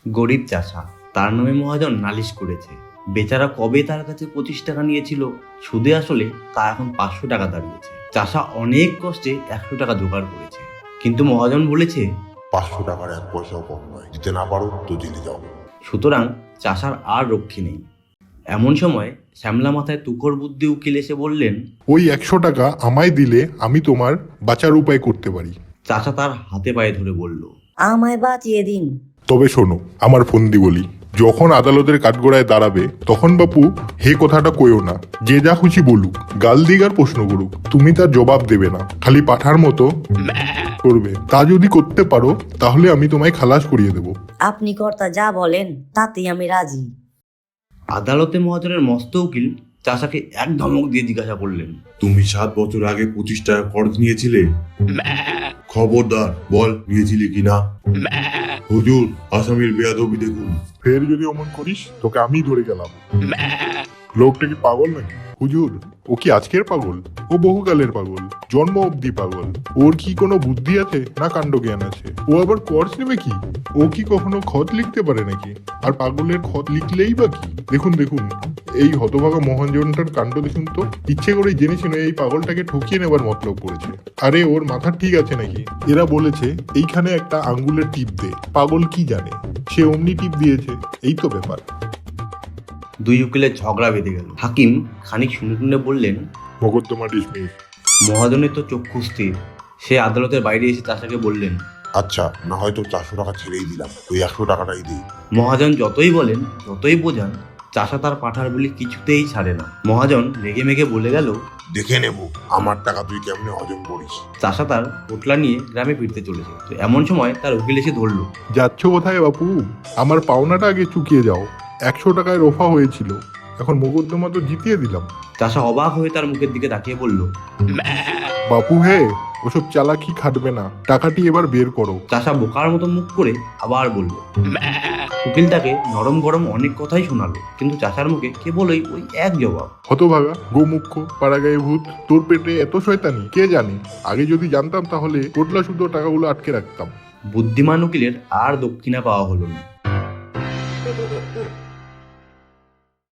গরিব চাষা, তার নামে মহাজন নালিশ করেছে। বেচারা কবে তার কাছে 25 টাকা নিয়েছিল, সুদে আসলে তা এখন 500 টাকা দাঁড়িয়েছে। চাষা অনেক কষ্টে 100 টাকা জোগাড় করেছে, কিন্তু মহাজন বলেছে 500 টাকার 1 পয়সাও কম নয়, দিতে না পারো তো জেলে যাও। সুতরাং চাষার আর রক্ষে নেই। এমন সময় শ্যামলা মাথায় তুখর বুদ্ধি উকিল এসে বললেন, ওই 100 টাকা আমায় দিলে আমি তোমার বাঁচার উপায় করতে পারি। চাষা তার হাতে পায়ে ধরে বলল, আমায় বাঁচিয়ে দিন। তবে শোনো, আমার ফন্দি বলি, যখন আদালতের কাঠগড়ায় দাঁড়াবে তখন বাপু হে কথাটা কইও না। যে যা খুশি বলুক, গাল দিক আর প্রশ্ন করুক, তুমি তার জবাব দেবে না, খালি পাঠার মতো করবে। তা যদি করতে পারো তাহলে আমি তোমায় খালাস করিয়ে দেব। আপনি কর্তা যা বলেন তাতেই আমি রাজি। আদালতে মহাজনের মস্ত উকিল চাষাকে এক ধমক দিয়ে জিজ্ঞাসা করলেন, তুমি 7 বছর আগে 25 টাকা কর্জ নিয়েছিলে? খবরদার বল নিয়েছিলে কিনা। হুজুর, আসামির বেয়াদবি দেখুন। ফের যদি অমন করিস তোকে আমি ধরে গেলাম। লোকটা কি পাগল নাকি? হুজুর, ও কি আজকের পাগল? ও বহুকালের পাগল, জন্ম অবধি পাগল। ওর কি কোনো বুদ্ধি আছে না কাণ্ড জ্ঞান আছে? ও আবার কোর্স নেবে কি? ও কি কখনো খত লিখতে পারে নাকি? আর পাগলের খত লিখলেই বা কি? দেখুন দেখুন, এই হতভাগা মহাজনটার কাণ্ড দেখুন তো। ইচ্ছে করেই জেনে শুনে এই পাগলটাকে ঠকিয়ে নেবার মতলব করেছে। আরে ওর মাথা ঠিক আছে নাকি? এরা বলেছে এইখানে একটা আঙ্গুলের টিপ দে। পাগল কি জানে, সে অমনি টিপ দিয়েছে। এই তো ব্যাপার। দুই উকিলের ঝগড়া বেঁধে গেল। হাকিম খানিক শুনে শুনে বললেন, মোকদ্দমা ডিসমিস। মহাজনের তো চক্ষু স্থির। সে আদালতের বাইরে এসে চাষাকে বললেন, আচ্ছা, না হয়তো 400 টাকা ছেড়েই দিলাম, ওই 100 টাকাটাই দিই। মহাজন যতই বলেন যতই বোঝান, চাষা তার পাঠার বলি কিছুতেই ছাড়ে না। মহাজন রেগে মেগে বলে গেল, দেখে নেব আমার টাকা তুই কেমনে হজম করিস। চাষা তার পোটলা নিয়ে গ্রামে ফিরতে চলেছে। তো এমন সময় তার উকিল এসে ধরল। যাচ্ছ কোথায় বাপু? আমার পাওনাটা আগে চুকিয়ে যাও। 100 টাকায় রফা হয়েছিল, এখন মোকদ্দমা তো জিতিয়ে দিলাম। চাষা অবাক হয়ে তার মুখের দিকে তাকিয়ে বলল, বাপু হে, ওসব চালাকি খাটবে না, টাকাটি এবার বের করো। চাষা বোকার মতো মুখ করে আবার বলল। উকিল তাকে নরম গরম অনেক কথাই শোনালো, কিন্তু চাষার মুখে কেবল ওই এক জবাব, হতভাগা, গোমুখ্য, পাড়াগায়ে ভূত, তোর পেটে এত শয়তানি কে জানে? আগে যদি জানতাম তাহলে পোটলা শুদ্ধ টাকাগুলো আটকে রাখতাম। বুদ্ধিমান উকিলের আর দক্ষিণা পাওয়া হলো না।